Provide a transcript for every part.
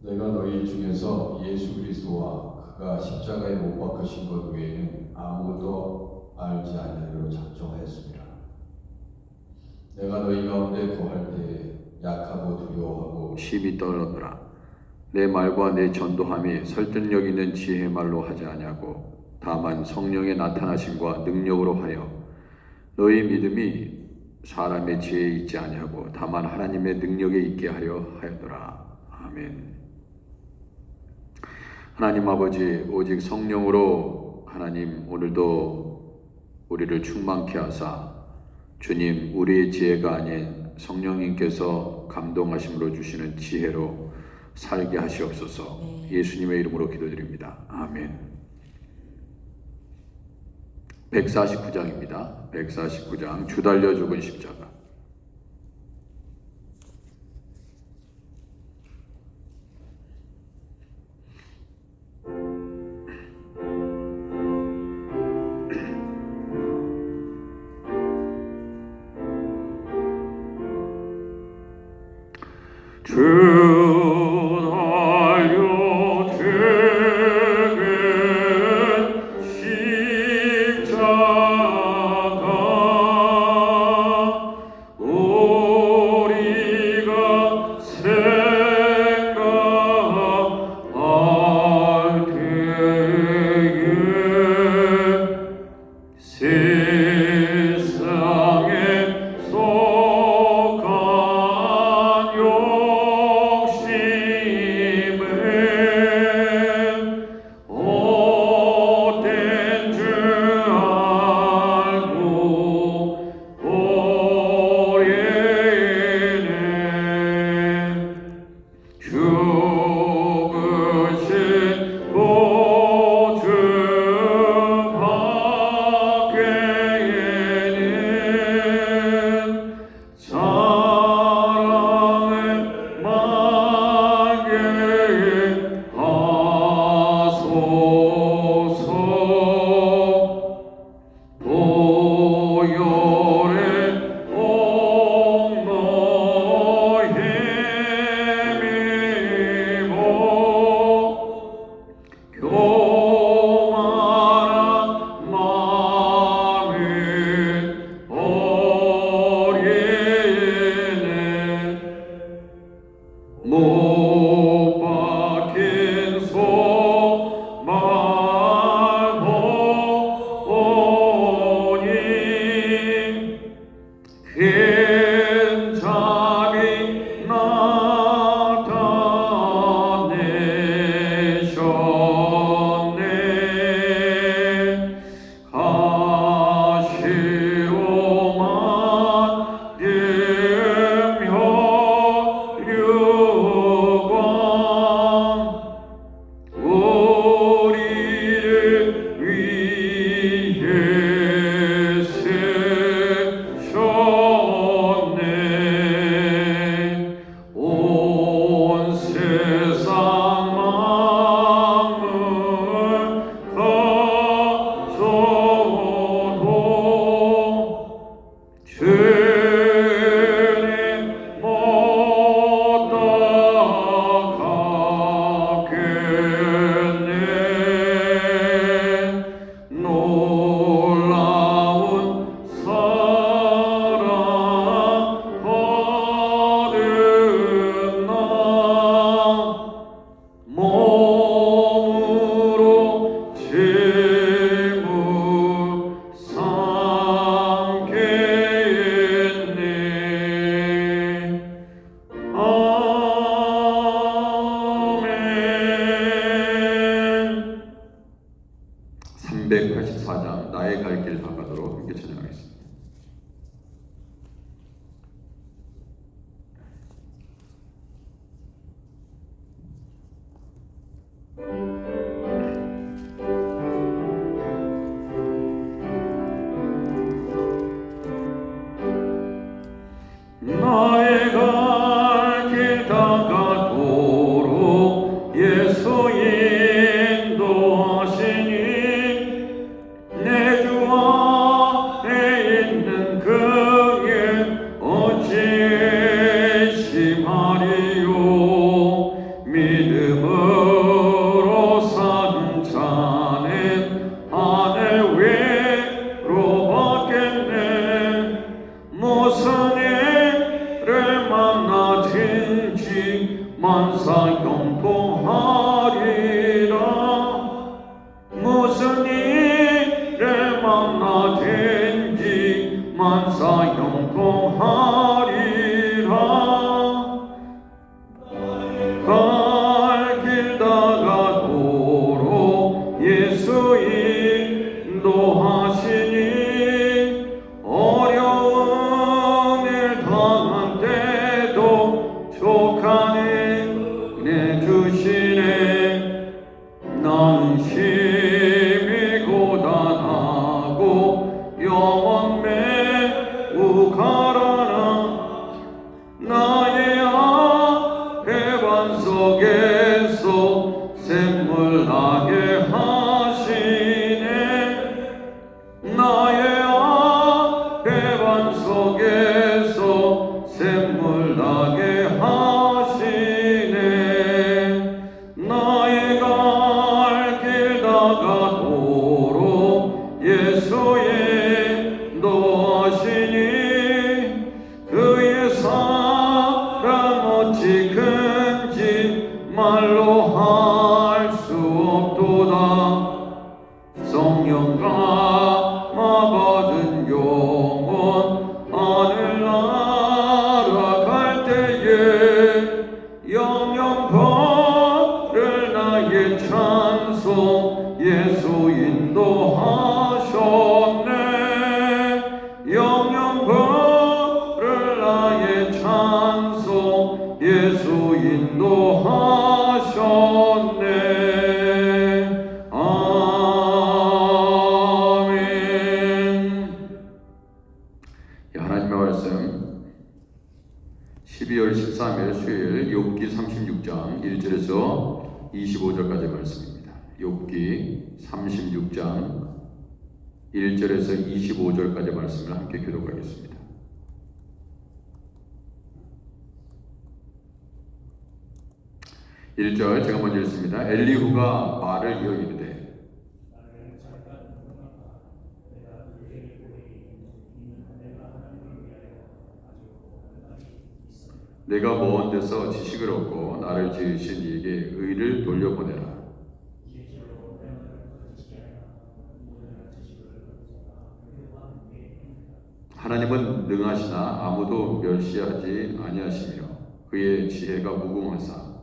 내가 너희 중에서 예수 그리스도와 그가 십자가에 못 박히신 것 외에는 아무것도 알지 아니하기로 작정하였습니다. 내가 너희 가운데 거할 때에 약하고 두려워하고 심히 떨었노라. 내 말과 내 전도함이 설득력 있는 지혜 말로 하지 아니하고 다만 성령의 나타나심과 능력으로 하여 너희 믿음이 사람의 지혜에 있지 아니하고 다만 하나님의 능력에 있게 하려 하였노라. 아멘. 하나님 아버지, 오직 성령으로 하나님 오늘도 우리를 충만케 하사 주님 우리의 지혜가 아닌 성령님께서 감동하심으로 주시는 지혜로 살게 하시옵소서. 예수님의 이름으로 기도드립니다. 아멘. 149장입니다. 149장 주 달려 죽은 십자가. 나의 갈 길 다가도록 함께 찬양하겠습니다. 나의 갈 길 다가도록 예수 인도하시니 내 주 안에 만사 형통하리라. 갈 길 다가도록 예수 인도하시니 어려운 일 당한 때도 족한 은혜 주시네. 나는 심히 고단하고 영원 매우 가라나 나의 배반 속에서 샘물 나게 하시네. 나의 배반 속에서 샘물 나게 하시네. 나의 갈 길 다가도록 예수 인도하시니 그의 사랑 어찌 큰지 말로 할 수 없도다. 성령 감화받은 영혼 하늘나라 갈 때에 영영 버릴 나의 찬송 예수 인도하셨네. 영영 버릴 나의 찬송 예수 인도하셨네. 아멘. 하나님의 말씀 12월 13일 수요일 욥기 36장 1절에서 25절까지 말씀입니다. 욥기 36장 1절에서 25절까지 말씀을 함께 교독하겠습니다. 1절 제가 먼저 읽습니다. 엘리후가 말을 이어 이르되 내가 먼 데서 지식을 얻고 나를 지으신 이에게 의를 돌려보내라. 하나님은 능하시나 아무도 멸시하지 아니하시며 그의 지혜가 무궁하사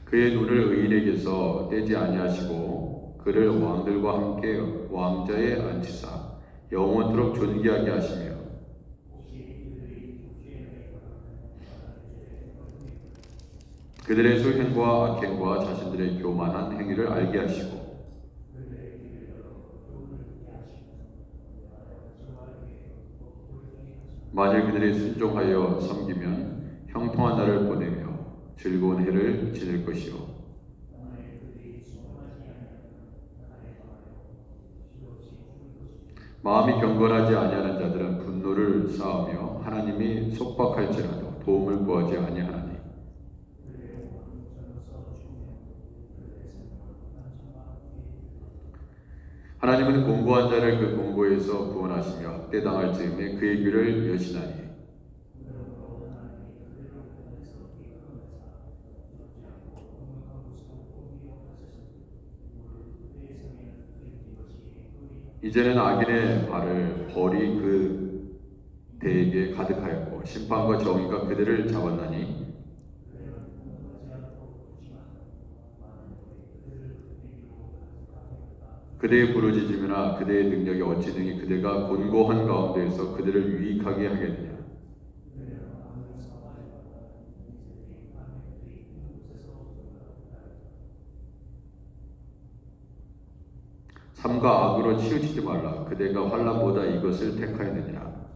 그의 눈을 의인에게서 떼지 아니하시고 그를 왕들과 함께 왕좌에 앉히사 영원토록 존귀하게 하시며 그들의 소행과 악행과 자신들의 교만한 행위를 알게 하시고 만일 그들이 순종하여 섬기면 형통한 날을 보내며 즐거운 해를 지낼 것이요 마음이 경건하지 아니하는 자들은 분노를 쌓으며 하나님이 속박할지라도 도움을 구하지 아니하나니 하나님은 공고한 자를 그 공고에서 구원하시며 학대당할 즈음에 그의 귀를 여시나니 이제는 악인의 발을 벌이 그 대에게 가득하였고 심판과 정의가 그들을 잡았나니 그대의 부르짖음이나 그대의 능력이 어찌 능히 그대가 곤고한 가운데에서 그들을 유익하게 하겠느냐. 삼가 악으로 치우치지 말라. 그대가 환난보다 이것을 택하였느니라.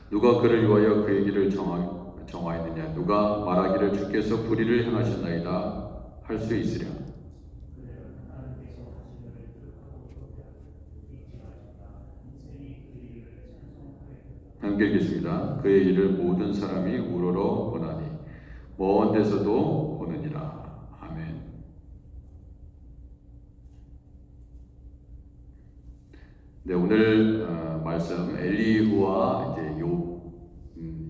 누가 그를 위하여 그의 길을 정하였느냐. 누가 말하기를 주께서 불의를 행하셨나이다 할 수 있으랴. 함께 읽겠습니다. 그의 일을 모든 사람이 우러러 보나니 먼 데서도 보느니라. 아멘. 네, 오늘 말씀 엘리후와 이제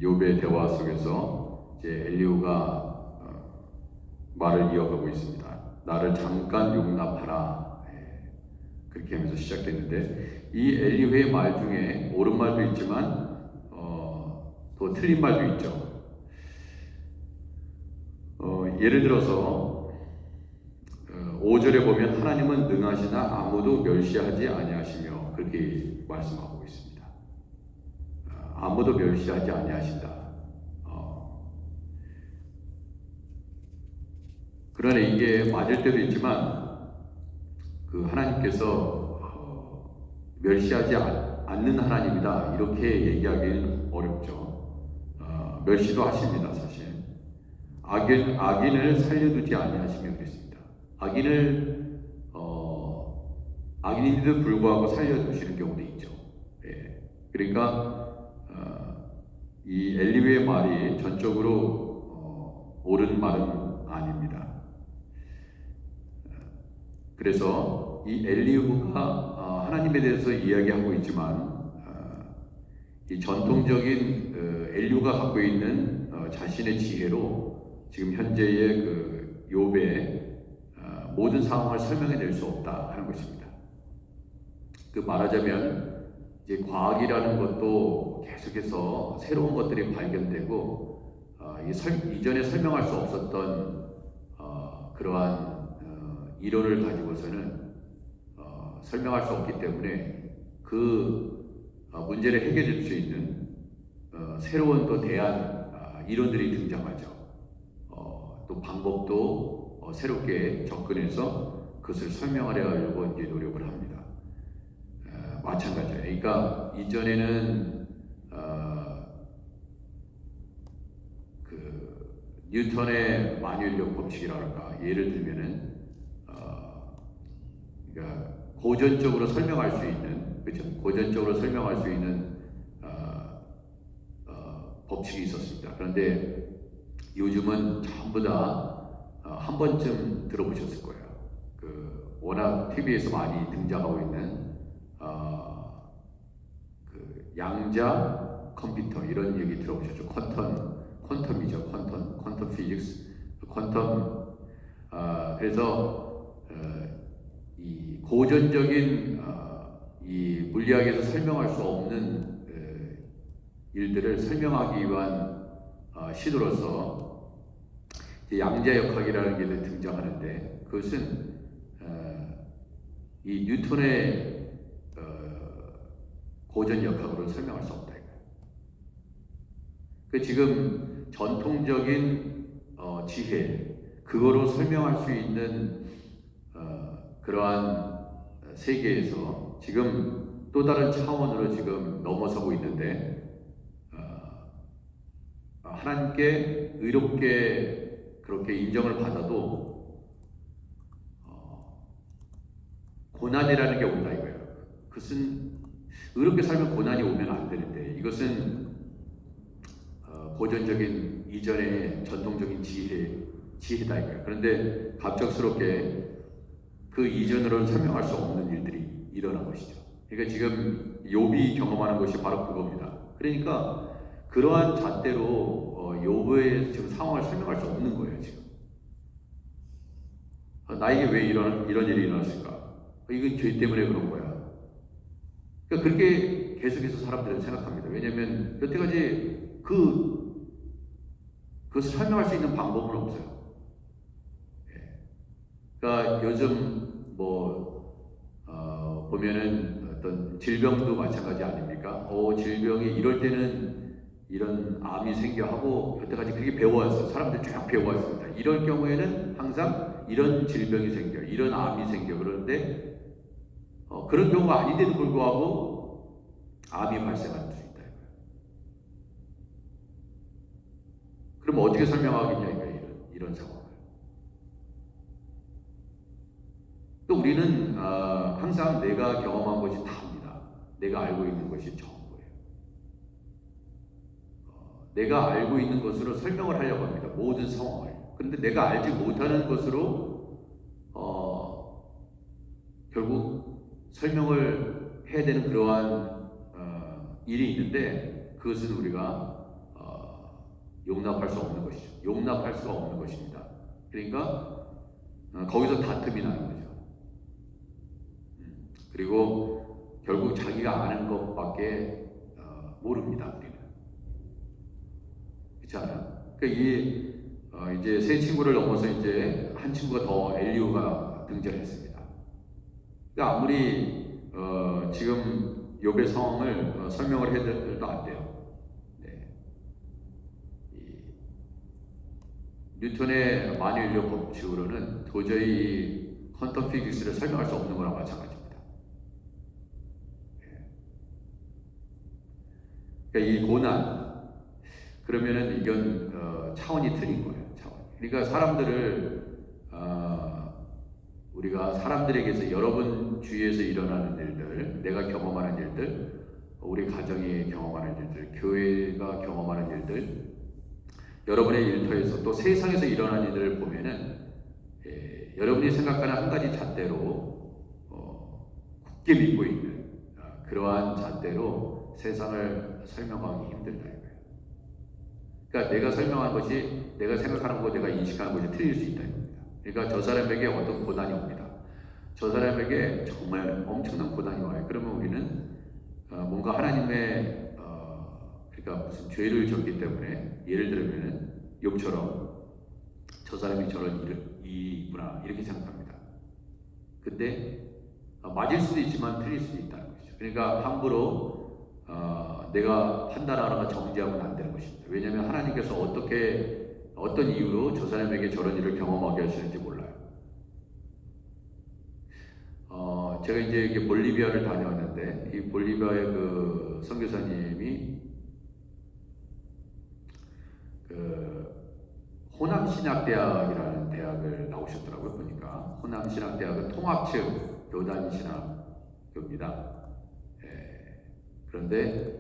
욥의 대화 속에서 이제 엘리후가 말을 이어가고 있습니다. 나를 잠깐 용납하라. 그렇게 하면서 시작됐는데 이 엘리후의 말 중에 옳은 말도 있지만 또 틀린 말도 있죠. 예를 들어서 5절에 보면 하나님은 능하시나 아무도 멸시하지 아니하시며 그렇게 말씀하고 있습니다. 아무도 멸시하지 아니하신다. 그러나 이게 맞을 때도 있지만 그 하나님께서 멸시하지 않는 하나님이다 이렇게 얘기하기는 어렵죠. 멸시도 하십니다. 사실 악인을 살려두지 아니하시며 그랬습니다. 악인인데도 불구하고 살려두시는 경우도 있죠. 그러니까 이 엘리후의 말이 전적으로 옳은 말은 아닙니다. 그래서 이 엘리후가 하나님에 대해서 이야기하고 있지만 이 전통적인 엘리후가 갖고 있는 자신의 지혜로 지금 현재의 그 욥의 모든 상황을 설명해낼 수 없다 하는 것입니다. 그 말하자면 이제 과학이라는 것도 계속해서 새로운 것들이 발견되고 이전에 설명할 수 없었던 그러한 이론을 가지고서는 설명할 수 없기 때문에 그 문제를 해결할 수 있는 새로운 또 대안 이론들이 등장하죠. 또 방법도 새롭게 접근해서 그것을 설명하려고 이제 노력을 합니다. 마찬가지예요. 그러니까 이전에는 그 뉴턴의 만유인력 법칙이라고 할까 예를 들면은 그러니까 고전적으로 설명할 수 있는 그렇죠. 고전적으로 설명할 수 있는 법칙이 있었습니다. 그런데 요즘은 전부 다 한 번쯤 들어보셨을 거예요. 그 워낙 TV에서 많이 등장하고 있는 그 양자 컴퓨터 이런 얘기 들어보셨죠? 퀀텀이죠. 퀀텀 피직스, 퀀텀. 그래서 이 고전적인 이 물리학에서 설명할 수 없는 일들을 설명하기 위한 시도로서 양자역학이라는 게 등장하는데 그것은 이 뉴턴의 고전역학으로 설명할 수 없다 이거예요. 그 지금 전통적인 지혜 그거로 설명할 수 있는 그러한 세계에서 지금 또 다른 차원으로 지금 넘어서고 있는데 하나님께 의롭게 그렇게 인정을 받아도 고난이라는 게 온다 이거예요. 그것은 의롭게 살면 고난이 오면 안 되는데 이것은 고전적인 이전의 전통적인 지혜다 이거예요. 그런데 갑작스럽게 그 이전으로는 설명할 수 없는 일들이 일어난 것이죠. 그러니까 지금 욥이 경험하는 것이 바로 그겁니다. 그러니까 그러한 잣대로 욥의 지금 상황을 설명할 수 없는 거예요. 지금 나에게 왜 이런 일이 일어났을까? 이건 죄 때문에 그런 거야. 그러니까 그렇게 계속해서 사람들은 생각합니다. 왜냐하면 여태까지 그것을 설명할 수 있는 방법은 없어요. 그러니까 요즘 보면은 어떤 질병도 마찬가지 아닙니까? 질병이 이럴 때는 이런 암이 생겨 하고 여태까지 그렇게 배워왔어요. 사람들 쫙 배워왔습니다. 이럴 경우에는 항상 이런 질병이 생겨, 이런 암이 생겨. 그런데 그런 경우가 아닌데도 불구하고 암이 발생할 수 있다. 그럼 어떻게 설명하겠냐 이런 상황을. 또 우리는 항상 내가 경험한 것이 다입니다. 내가 알고 있는 것이 전부예요. 내가 알고 있는 것으로 설명을 하려고 합니다. 모든 상황을. 그런데 내가 알지 못하는 것으로 결국 설명을 해야 되는 그러한 일이 있는데 그것은 우리가 용납할 수 없는 것이죠. 용납할 수가 없는 것입니다. 그러니까 거기서 다툼이 나는 거죠. 그리고 결국 자기가 아는 것밖에 모릅니다. 우리는. 그렇지 않아요? 그러니까 이제 세 친구를 넘어서 이제 한 친구가 더 엘리후가 등장했습니다. 그러니까 아무리 지금 욥의 상황을 설명을 해도 안 돼요. 네. 뉴턴의 만유인력 법칙으로는 도저히 퀀텀 피직스를 설명할 수 없는 거랑 마찬가지입니다. 네. 그러니까 이 고난, 그러면은 이건 차원이 틀린 거예요. 차원. 그러니까 사람들을 우리가 사람들에게서 여러분 주위에서 일어나는 일들, 내가 경험하는 일들, 우리 가정이 경험하는 일들, 교회가 경험하는 일들, 여러분의 일터에서 또 세상에서 일어나는 일들을 보면은 여러분이 생각하는 한 가지 잣대로 굳게 믿고 있는 그러한 잣대로 세상을 설명하기 힘들다 이거예요. 그러니까 내가 설명한 것이 내가 생각하는 것, 내가 인식하는 것이 틀릴 수 있다 이겁니다. 그러니까 저 사람에게 어떤 고난이 옵니다. 저 사람에게 정말 엄청난 고난이 와요. 그러면 우리는 뭔가 하나님의 그러니까 무슨 죄를 졌기 때문에, 예를 들면은 욥처럼 저 사람이 저런 일이구나 이렇게 생각합니다. 근데 맞을 수도 있지만 틀릴 수도 있다는 것이죠. 그러니까 함부로 내가 판단하거나 정죄하면 안 되는 것입니다. 왜냐하면 하나님께서 어떤 이유로 저 사람에게 저런 일을 경험하게 하시는지 몰라요. 제가 이제 이게 볼리비아를 다녀왔는데, 이 볼리비아의 그 선교사님이 그 호남신학대학이라는 대학을 나오셨더라고요. 보니까 호남신학대학은 통합측 교단신학교입니다. 그런데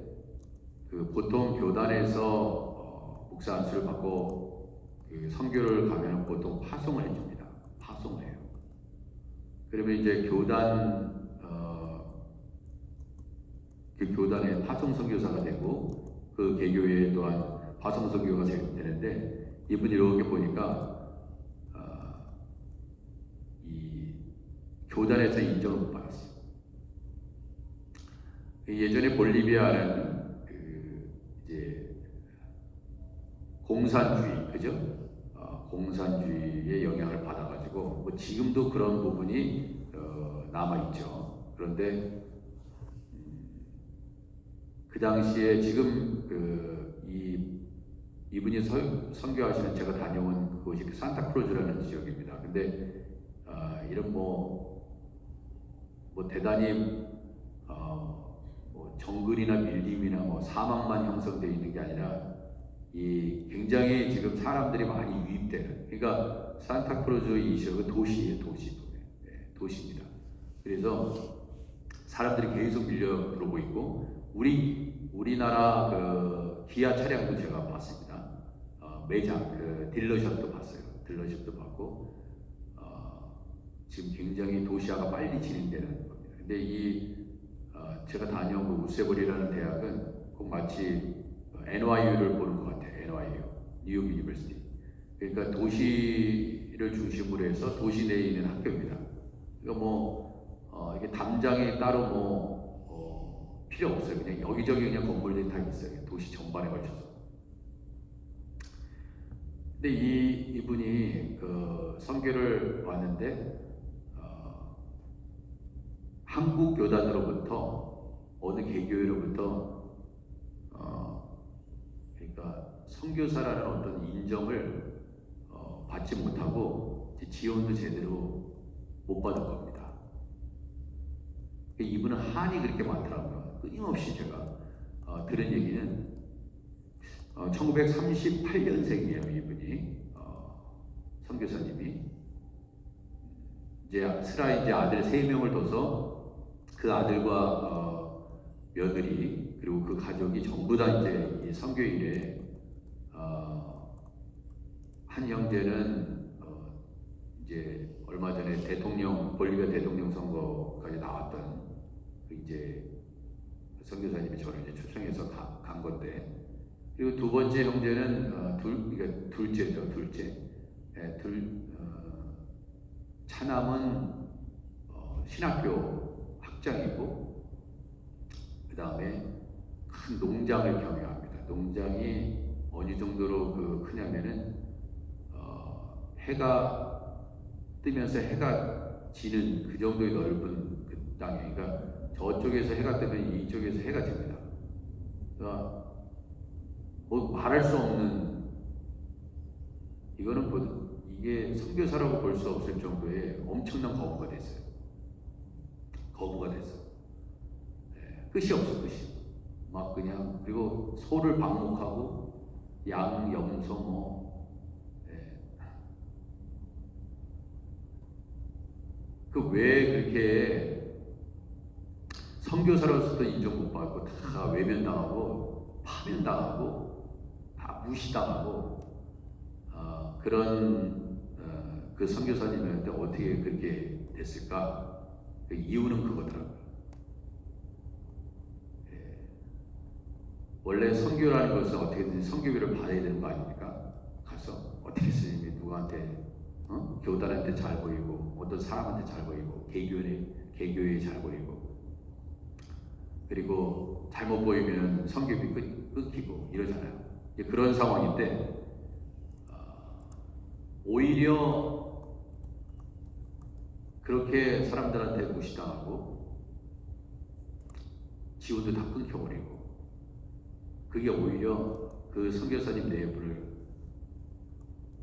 그 보통 교단에서 목사 안수를 받고 그 선교를 가면 보통 파송을 해줍니다. 파송을 해요. 그러면 이제 그 교단의 파송 선교사가 되고 그 개교회 또한 파송 선교가 되는데, 이분이 이렇게 보니까 이 교단에서 인정을 못 받았어요. 예전에 볼리비아는 이제 공산주의, 그죠? 공산주의의 영향을 받아가지고 뭐 지금도 그런 부분이 남아 있죠. 그런데 그 당시에 지금 이분이 선교하시는 제가 다녀온 그곳이 산타크루즈라는 지역입니다. 근데 이런 뭐 대단히 뭐 정글이나 밀림이나 뭐 사막만 형성되어 있는 게 아니라 이 굉장히 지금 사람들이 많이 유입되는, 그러니까 산타크루즈 이 지역은 도시예요. 도시입니다. 그래서 사람들이 계속 밀려 들어오고 있고, 우리나라 그 기아 차량도 제가 봤습니다. 매장 그 딜러샵도 봤어요. 딜러샵도 봤고, 지금 굉장히 도시화가 빨리 진행되는 겁니다. 근데 제가 다녀온 그 우세볼이라는 대학은 꼭 마치 NYU를 보는 것 같아요. NYU, 뉴욕 유니버시티. 그러니까 도시를 중심으로 해서 도시 내에 있는 학교입니다. 그러니까 이게 담장이 따로 필요 없어요. 그냥 여기저기 그냥 건물들이 다 있어요. 도시 전반에 걸쳐서. 근데 이분이 그 선교를 왔는데 한국 교단으로부터 어느 개교회로부터 그러니까 선교사라는 어떤 인정을 받지 못하고 지원도 제대로 못 받은 겁니다. 이분은 한이 그렇게 많더라고요. 끊임없이 제가 들은 얘기는 1938년생이에요. 이분이 선교사님이 이제 아들 3명을 둬서 그 아들과 며느리 그리고 그 가족이 전부 다 이제 이 선교일에 한 형제는 이제 얼마 전에 볼리비아 대통령 선거까지 나왔던 이제 선교사님이 저를 이제 초청해서 간 건데, 그리고 두 번째 형제는 그러니까 둘째죠, 둘째. 예, 차남은 신학교 학장이고, 그 다음에 큰 농장을 경영합니다. 농장이 어느 정도로 크냐면은 해가 뜨면서 해가 지는 그 정도의 넓은 그 땅에, 그러니까 저쪽에서 해가 뜨면 이쪽에서 해가 집니다. 그러니까 뭐 말할 수 없는, 이거는 이게 선교사라고 볼 수 없을 정도의 엄청난 거부가 됐어요. 거부가 됐어. 끝이 없어, 끝이. 막 그냥, 그리고 소를 방목하고 양, 염소 왜 그렇게 선교사로서도 인정 못 받고 다 외면당하고 파면당하고 다 무시당하고 그런 그 선교사님한테 어떻게 그렇게 됐을까? 그 이유는 그거더라고요. 원래 선교라는 것은 어떻게든지 선교비를 받아야 되는 거 아닙니까? 가서 어떻게 스님이 누구한테 교단한테 잘 보이고 어떤 사람한테 잘 보이고 개교에 잘 보이고, 그리고 잘못 보이면 선교비 끊기고 이러잖아요. 그런 상황인데 오히려 그렇게 사람들한테 무시당하고 지원도 다 끊겨버리고, 그게 오히려 그 선교사님 내분을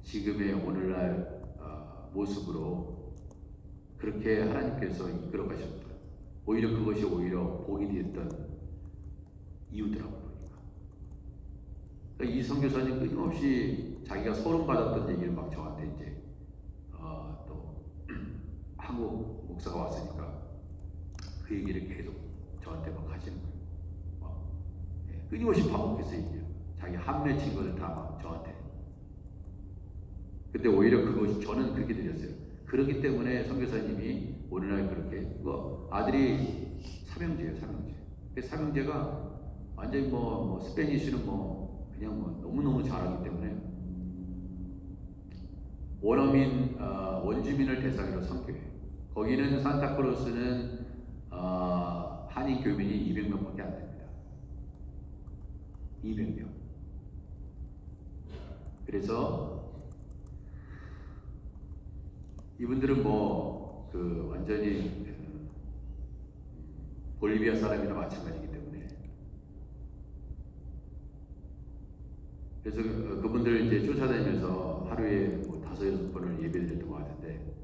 지금의 오늘날 모습으로 그렇게 하나님께서 이끌어 가셨다. 오히려 그것이 오히려 복이 되었던 이유더라고요. 그러니까 이 선교사님 끊임없이 자기가 소름받았던 얘기를 막 저한테 이제 또 한국 목사가 왔으니까 그 얘기를 계속 저한테 막 하시는 거예요. 끊임없이 반복해서 얘기해요. 자기 한 맺힌 거를 다 막 저한테. 근데 오히려 그것이 저는 그렇게 드렸어요. 그렇기 때문에 선교사님이 오늘날 그렇게 아들이 삼형제예요, 삼형제. 그 삼형제가 완전히 스페니쉬는 그냥 너무너무 잘하기 때문에 원주민을 대상으로 선교해요. 거기는 산타크로스는 한인 교민이 200명밖에 안 됩니다. 200명. 그래서 이분들은 완전히 볼리비아 사람이나 마찬가지이기 때문에, 그래서 그분들 이제 쫓아다니면서 하루에 5-6번을 예배드렸던 것 같은데,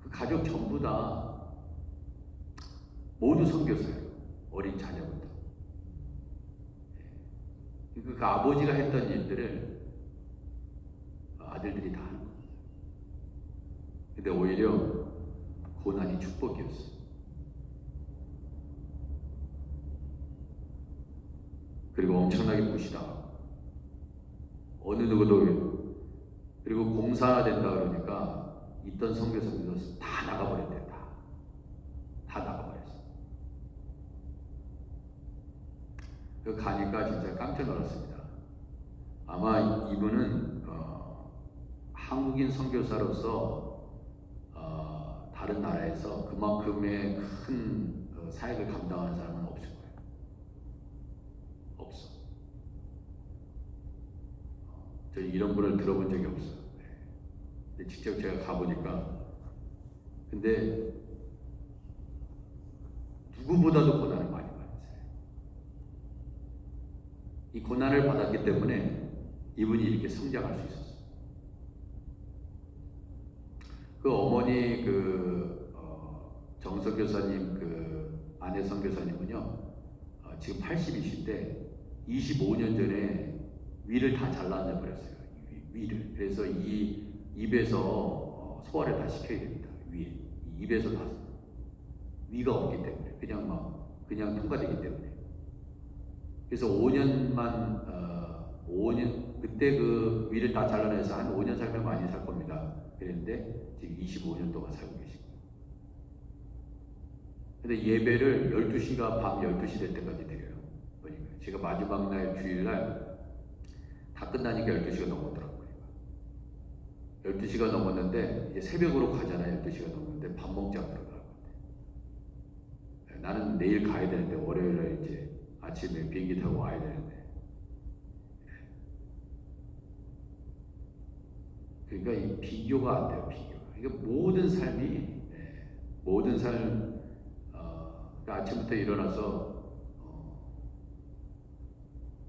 그 가족 전부 다 모두 선교사예요. 어린 자녀부터. 그 아버지가 했던 일들을 아들들이 다 하는 거예요. 근데 오히려 고난이 축복이었어요. 그리고 엄청나게 무시당하고 어느 누구도, 그리고 공사가 된다 그러니까 있던 선교사님도 다 나가버렸대요. 다 나가버렸어요. 가니까 진짜 깜짝 놀랐습니다. 아마 이분은 한국인 선교사로서 다른 나라에서 그만큼의 큰 사역을 감당하는 사람은 없을 거예요. 없어. 저 이런 분을 들어본 적이 없어요. 근데 직접 제가 가보니까, 근데 누구보다도 고난을 많이 받았어요. 이 고난을 받았기 때문에 이분이 이렇게 성장할 수 있었어요. 그 어머니 정선교사님 아내 선교사님은요 지금 80이신데 25년 전에 위를 다 잘라내 버렸어요. 위를. 그래서 이 입에서 소화를 다 시켜야 됩니다. 위에 입에서 다 위가 없기 때문에 그냥 통과되기 때문에. 그래서 5년 그때 그 위를 다 잘라내서 한 5년 살면 많이 살 겁니다. 그랬는데 지금 25년 동안 살고 계십니다. 근데 예배를 12시가 밤 12시 될 때까지 드려요. 제가 마지막 날 주일날 다 끝나니까 12시가 넘었더라고요. 12시가 넘었는데 이제 새벽으로 가잖아요. 12시가 넘었는데 밥 먹자 그러더라고요. 나는 내일 가야 되는데 월요일날 이제 아침에 비행기 타고 와야 되는데, 그러니까 이 비교가 안 돼요. 비교가. 그러니까 모든 삶이 모든 삶 그러니까 아침부터 일어나서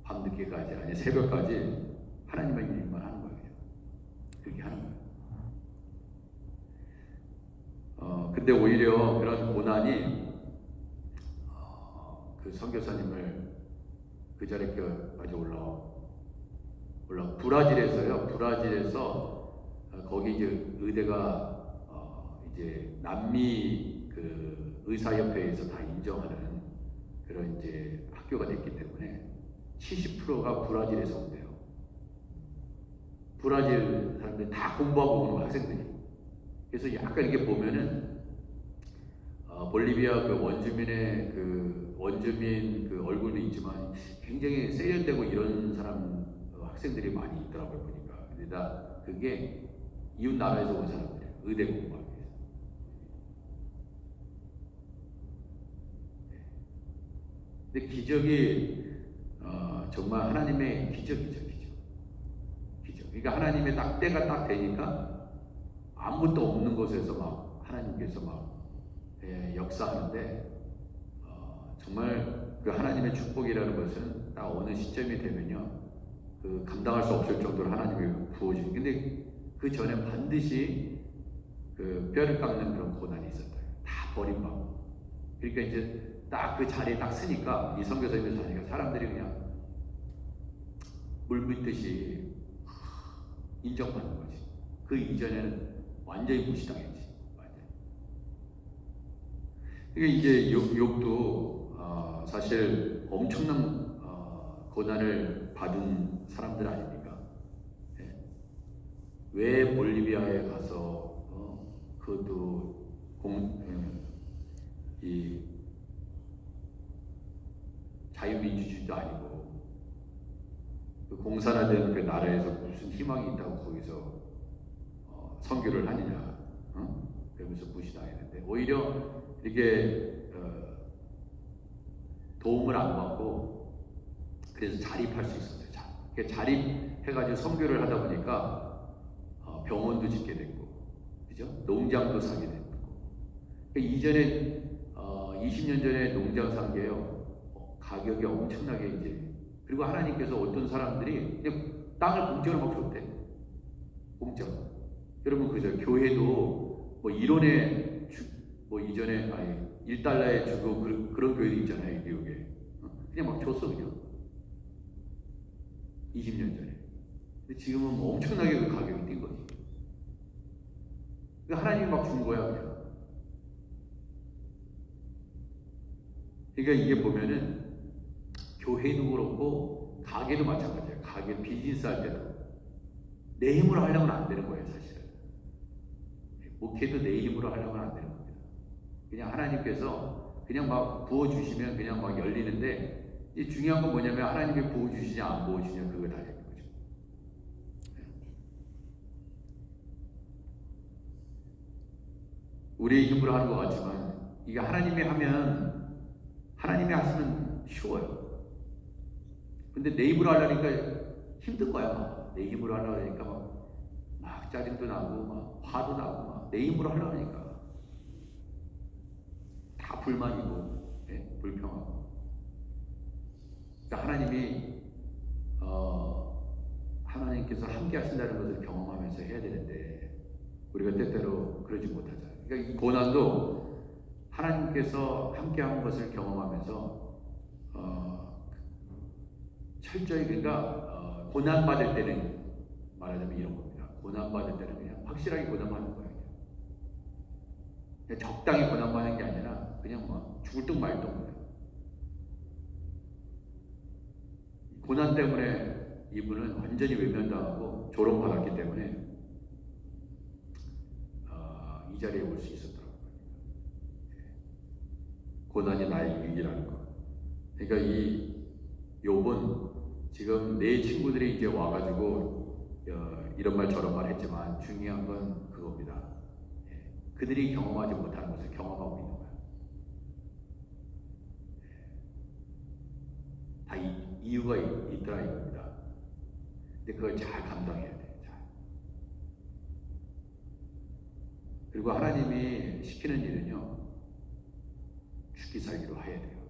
밤늦게까지 아니 새벽까지 하나님의 일만 하는 거예요. 그렇게 하는 거예요. 근데 오히려 그런 고난이 그 선교사님을 그 자리까지 올라 브라질에서요. 브라질에서 거기 이제 의대가 이제 남미 그 의사협회에서 다 인정하는 그런 이제 학교가 됐기 때문에 70%가 브라질에서 온대요. 브라질 사람들이 다 공부하고 오는 학생들이. 그래서 약간 이렇게 보면은 볼리비아 그 원주민의 그 원주민 그 얼굴도 있지만 굉장히 세련되고 이런 사람 학생들이 많이 있더라고요 보니까. 근데 다 그게 이웃 나라에서 온 사람들이에요. 의대 공부하기 위해서. 근데 기적이 정말 하나님의 기적이죠, 기적. 그러니까 하나님의 딱 때가 딱 되니까 아무것도 없는 곳에서 막 하나님께서 막 역사하는데 정말 그 하나님의 축복이라는 것은 딱 어느 시점이 되면요, 그 감당할 수 없을 정도로 하나님이 부어주는. 근데 그 전에 반드시 그 뼈를 깎는 그런 고난이 있었다. 다 버림받고. 그러니까 이제 딱 그 자리에 딱 서니까 이 선교사님의 자리가 사람들이 그냥 물 붓듯이 인정받는 거지. 그 이전에는 완전히 무시당했지. 완전히. 그러니까 이제 욕도 사실 엄청난 고난을 받은 사람들 아닙니까? 예. 왜 볼리비아에 가서 그것도 이 자유민주주의도 아니고 그 공산화된 그 나라에서 무슨 희망이 있다고 거기서 선교를 하느냐, 그러면서 무시당했는데 오히려 이렇게 도움을 안 받고 그래서 자립할 수 있었어요. 자립해가지고 선교를 하다 보니까 병원도 짓게 됐고, 그죠? 농장도 사게 됐고. 그러니까 이전에 20년 전에 농장 산 게요, 가격이 엄청나게 이제. 그리고 하나님께서 어떤 사람들이 그냥 땅을 공짜로 막 줬대. 공짜로. 여러분 그죠? 교회도 뭐 이론에 뭐 이전에 아니 1달러에 주고 그런 교회도 있잖아요, 미국에. 그냥 막 줬어 그냥. 20년 전에. 근데 지금은 뭐 엄청나게 그 가격이 뛴 거지. 그러니까 하나님이 막 준 거야 그냥. 그러니까 이게 보면은 교회도 그렇고 가게도 마찬가지예요. 가게 비즈니스 할 때도 내 힘으로 하려면 안 되는 거예요, 사실은. 목회도 내 힘으로 하려면 안 되는 겁니다. 그냥 하나님께서 그냥 막 부어주시면 그냥 막 열리는데, 이 중요한 건 뭐냐면 하나님이 부어주시냐 안 부어주시냐 그거 달린 거죠. 우리의 힘으로 하는 것 같지만 이게 하나님이 하시면 쉬워요. 근데 내 힘으로 하려니까 힘든 거야. 막. 내 힘으로 하려니까 막 짜증도 나고 막 화도 나고 막 내 힘으로 하려니까 다 불만이고 불평하고. 그러니까 하나님께서 함께 하신다는 것을 경험하면서 해야 되는데 우리가 때때로 그러지 못하잖아요. 그러니까 이 고난도 하나님께서 함께 하는 것을 경험하면서 철저히, 그러니까 고난 받을 때는 말하자면 이런 겁니다. 고난 받을 때는 그냥 확실하게 고난 받는 거예요. 그냥 적당히 고난 받는 게 아니라 그냥 막 죽을 둥 말 둥. 고난 때문에 이분은 완전히 외면당하고 조롱받았기 때문에 이 자리에 올 수 있었더라고요. 고난이 나의 유익이라는 거. 그러니까 이 욥은 지금 내 친구들이 이제 와가지고 이런 말 저런 말 했지만 중요한 건 그겁니다. 그들이 경험하지 못하는 것을 경험하고 있는 거예요. 다 이유가 있더라 이겁니다. 근데 그걸 잘 감당해야 돼요. 잘. 그리고 하나님이 시키는 일은요, 죽기 살기로 해야 돼요.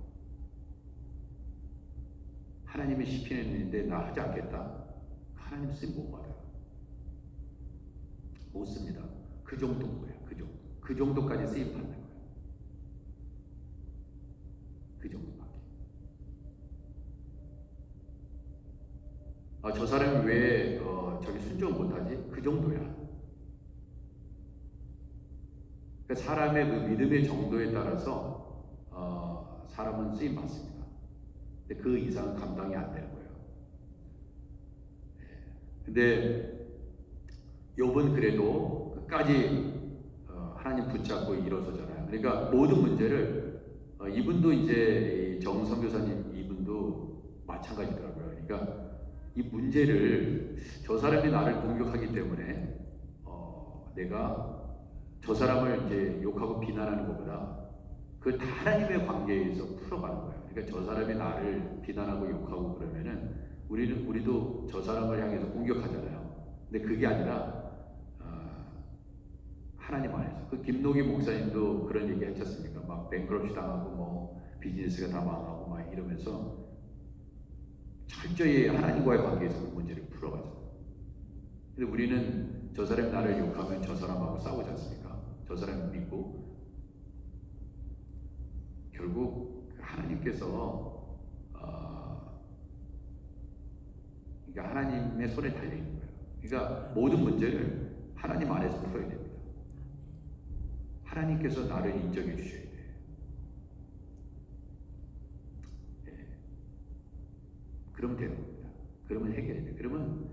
하나님이 시키는 일인데 나 하지 않겠다. 하나님 쓰임 못 받아요. 못 씁니다. 그 정도인 거예요. 그 정도까지 쓰임 받는 거예요. 그 정도밖에. 저 사람이 왜 저기 순종 못하지? 그 정도야. 그러니까 사람의 그 믿음의 정도에 따라서 사람은 쓰임 받습니다. 근데 그 이상은 감당이 안 되는 거예요. 근데 욥은 그래도 끝까지 하나님 붙잡고 일어서잖아요. 그러니까 모든 문제를 이분도 이제 정 선교사님 이분도 마찬가지더라고요. 그러니까 이 문제를 저 사람이 나를 공격하기 때문에 내가 저 사람을 이제 욕하고 비난하는 것보다 그 하나님의 관계에서 풀어가는 거예요. 그러니까 저 사람이 나를 비난하고 욕하고 그러면은 우리도 저 사람을 향해서 공격하잖아요. 근데 그게 아니라 하나님 안에서. 그 김노기 목사님도 그런 얘기 하지 않습니까? 막 뱅크럽시 당하고 뭐 비즈니스가 다 망하고 막 이러면서 철저히 하나님과의 관계에서 그 문제를 풀어가죠. 근데 우리는 저 사람이 나를 욕하면 저 사람하고 싸우지 않습니까? 저 사람을 믿고 결국 하나님께서 그러니까 하나님의 손에 달려 있는 거예요. 그러니까 모든 문제를 하나님 안에서 풀어야 됩니다. 하나님께서 나를 인정해 주셔야 돼요. 그러면 되는 겁니다. 그러면 해결이 돼요. 그러면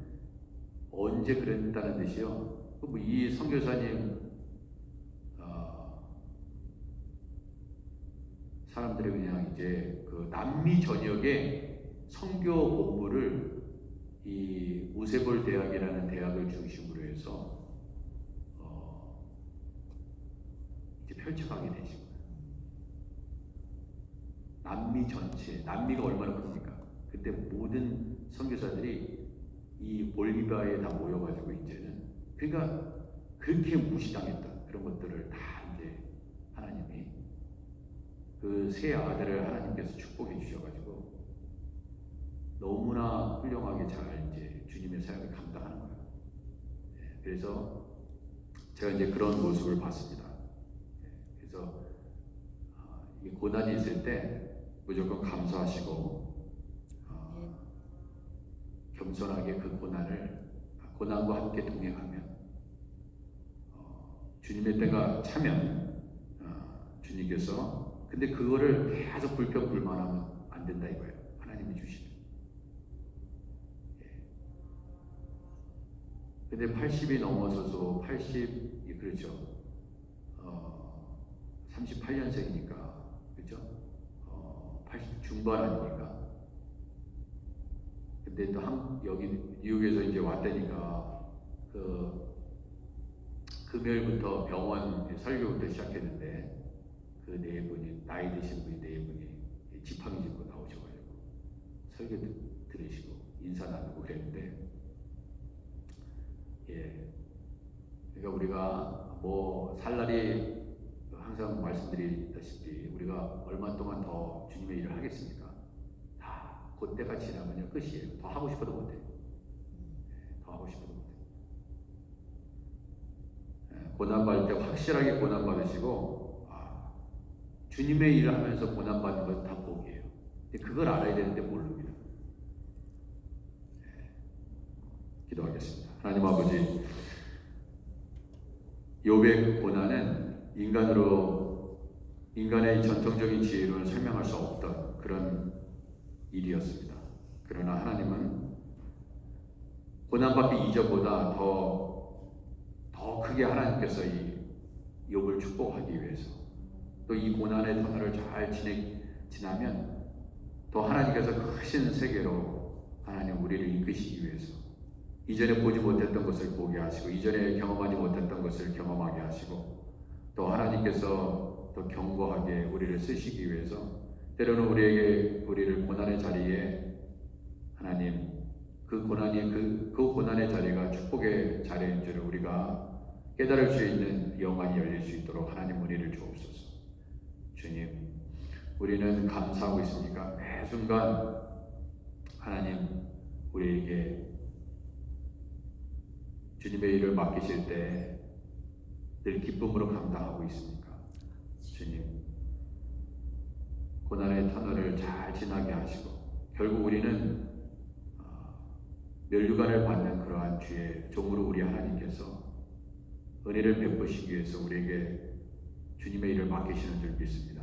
언제 그랬다는 듯이요. 이 선교사님 사람들이 그냥 이제 그 남미 전역에 선교 본부를 이 우세볼 대학이라는 대학을 중심으로 해서 이제 펼쳐가게 되신 거예요. 남미 전체, 남미가 얼마나 큽니까? 그때 모든 선교사들이 이 볼리비아에 다 모여가지고 이제는 그러니까 그렇게 무시당했던 그런 것들을 다 이제 하나님이 그 세 아들을 하나님께서 축복해 주셔가지고 너무나 훌륭하게 잘 이제 주님의 사역을 감당하는 거예요. 그래서 제가 이제 그런 모습을 봤습니다. 그래서 이 고난이 있을 때 무조건 감사하시고 겸손하게 그 고난과 함께 동행하면 주님의 때가 차면 주님께서 근데 그거를 계속 불평불만하면 안 된다 이거예요. 하나님이 주시는. 근데 80이 넘어서서 80이 그렇죠. 38년생이니까 그렇죠. 80 중반 아닙니까? 근데 또 여기 뉴욕에서 이제 왔다니까 그 금요일부터 병원 설교부터 시작했는데 그 네 분이 나이 드신 분이 네 분이 지팡이 짚고 나오셔가지고 설교 들으시고 인사 나누고 그랬는데 그러니까 우리가 뭐 살날이 항상 말씀드리다시피 우리가 얼마 동안 더 주님의 일을 하겠습니까? 다 그때가 지나면요 끝이에요. 더 하고 싶어도 못해요. 더 하고 싶어도 못해요. 고난받을 때 확실하게 고난받으시고 주님의 일을 하면서 고난받는 것은 다 복이에요. 근데 그걸 알아야 되는데 모릅니다. 기도하겠습니다. 하나님 아버지, 욥의 고난은 인간의 전통적인 지혜로는 설명할 수 없던 그런 일이었습니다. 그러나 하나님은 고난받기 이전보다 더 크게 하나님께서 이 욥을 축복하기 위해서 또 이 고난의 터널을 잘 지나면 더 또 하나님께서 크신 세계로 하나님 우리를 이끄시기 위해서 이전에 보지 못했던 것을 보게 하시고 이전에 경험하지 못했던 것을 경험하게 하시고 또 하나님께서 더 견고하게 우리를 쓰시기 위해서 때로는 우리를 고난의 자리에 하나님 그 고난의 자리가 축복의 자리인 줄을 우리가 깨달을 수 있는 영안이 열릴 수 있도록 하나님 은혜를 주옵소서. 주님, 우리는 감사하고 있으니까 매 순간 하나님 우리에게 주님의 일을 맡기실 때 늘 기쁨으로 감당하고 있습니까? 주님, 고난의 터널을 잘 지나게 하시고 결국 우리는 멸류관을 받는 그러한 주의 종으로 우리 하나님께서 은혜를 베푸시기 위해서 우리에게 주님의 일을 맡기시는 줄 믿습니다.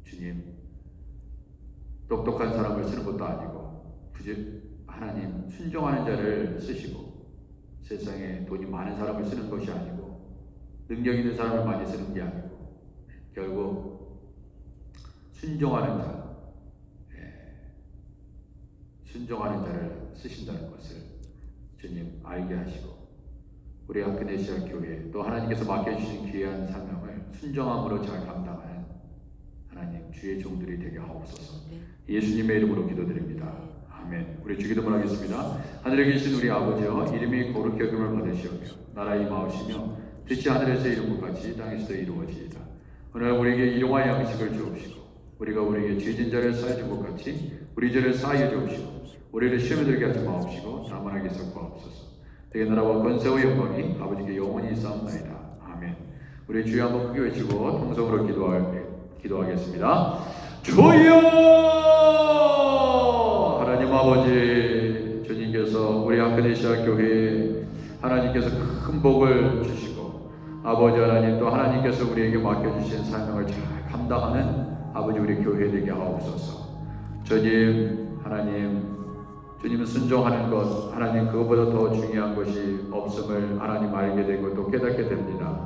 주님, 똑똑한 사람을 쓰는 것도 아니고 하나님 순종하는 자를 쓰시고 세상에 돈이 많은 사람을 쓰는 것이 아니고 능력 있는 사람을 많이 쓰는 게 아니고 결국 순종하는 자를 쓰신다는 것을 주님 알게 하시고 우리 아크네시아 교회 또 하나님께서 맡겨주신 귀한 사명을 순종함으로 잘 감당하는 하나님 주의 종들이 되게 하옵소서. 예수님의 이름으로 기도드립니다. 아멘. 우리 주기도문 하겠습니다. 하늘에 계신 우리 아버지여 이름이 거룩히 여김을 받으시오며 나라 임하오시며 뜻이 하늘에서 이룬 것 같이 땅에서도 이루어지이다. 오늘 우리에게 일용할 양식을 주옵시고 우리가 우리에게 죄진 자를 사해 준 것 같이 우리 죄를 사하여 주옵시고 우리를 시험에 들게 하지 마옵시고 다만 하게서 구하옵소서. 되게 나라와 권세와 영광이 아버지께 영원히 있사옵나이다. 아멘. 우리 주여 한번 크게 외치고 통성으로 기도하겠습니다. 주여! 하나님 아버지, 주님께서 우리 아크네시아 교회에 하나님께서 큰 복을 주시고 아버지 하나님 또 하나님께서 우리에게 맡겨주신 사명을 잘 감당하는 아버지 우리 교회 되게 하옵소서. 주님, 하나님 주님 순종하는 것 하나님 그것보다 더 중요한 것이 없음을 하나님 알게 되고 또 깨닫게 됩니다.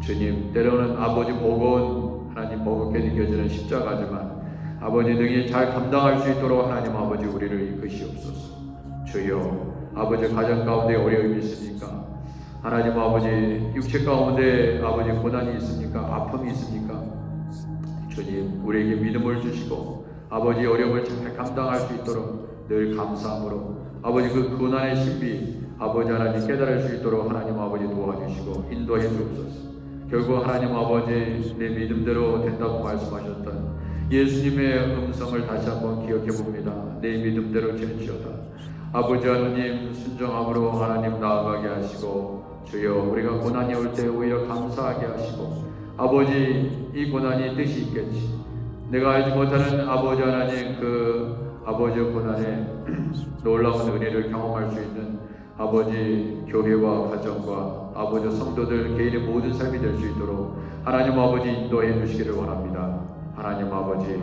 주님, 때로는 아버지 복은 하나님 버겁게 느껴지는 십자가지만 아버지 능히 잘 감당할 수 있도록 하나님 아버지 우리를 이끄시옵소서. 주여, 아버지 가정 가운데 어려움이 있습니까? 하나님 아버지 육체 가운데 아버지 고난이 있습니까? 아픔이 있습니까? 주님, 우리에게 믿음을 주시고 아버지 어려움을 잘 감당할 수 있도록 늘 감사함으로 아버지 그 고난의 신비 아버지 하나님 깨달을 수 있도록 하나님 아버지 도와주시고 인도해 주옵소서. 결국 하나님 아버지 내 믿음대로 된다고 말씀하셨던 예수님의 음성을 다시 한번 기억해 봅니다. 내 믿음대로 될지어다. 아버지 하나님 순종함으로 하나님 나아가게 하시고 주여 우리가 고난이 올 때 오히려 감사하게 하시고 아버지 이 고난이 뜻이 있겠지. 내가 알지 못하는 아버지 하나님 그 아버지의 고난에 놀라운 은혜를 경험할 수 있는 아버지 교회와 가정과 아버지 성도들 개인의 모든 삶이 될 수 있도록 하나님 아버지 인도해 주시기를 원합니다. 하나님 아버지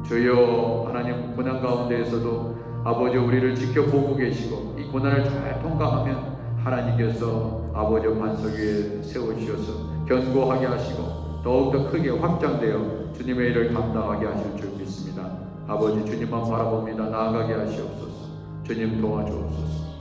주여 하나님 고난 가운데에서도 아버지 우리를 지켜보고 계시고 이 고난을 잘 통과하면 하나님께서 아버지 반석 위에 세우셔서 견고하게 하시고 더욱더 크게 확장되어 주님의 일을 감당하게 하실 줄 믿습니다. 아버지 주님만 바라봅니다. 나아가게 하시옵소서. 주님 도와주옵소서.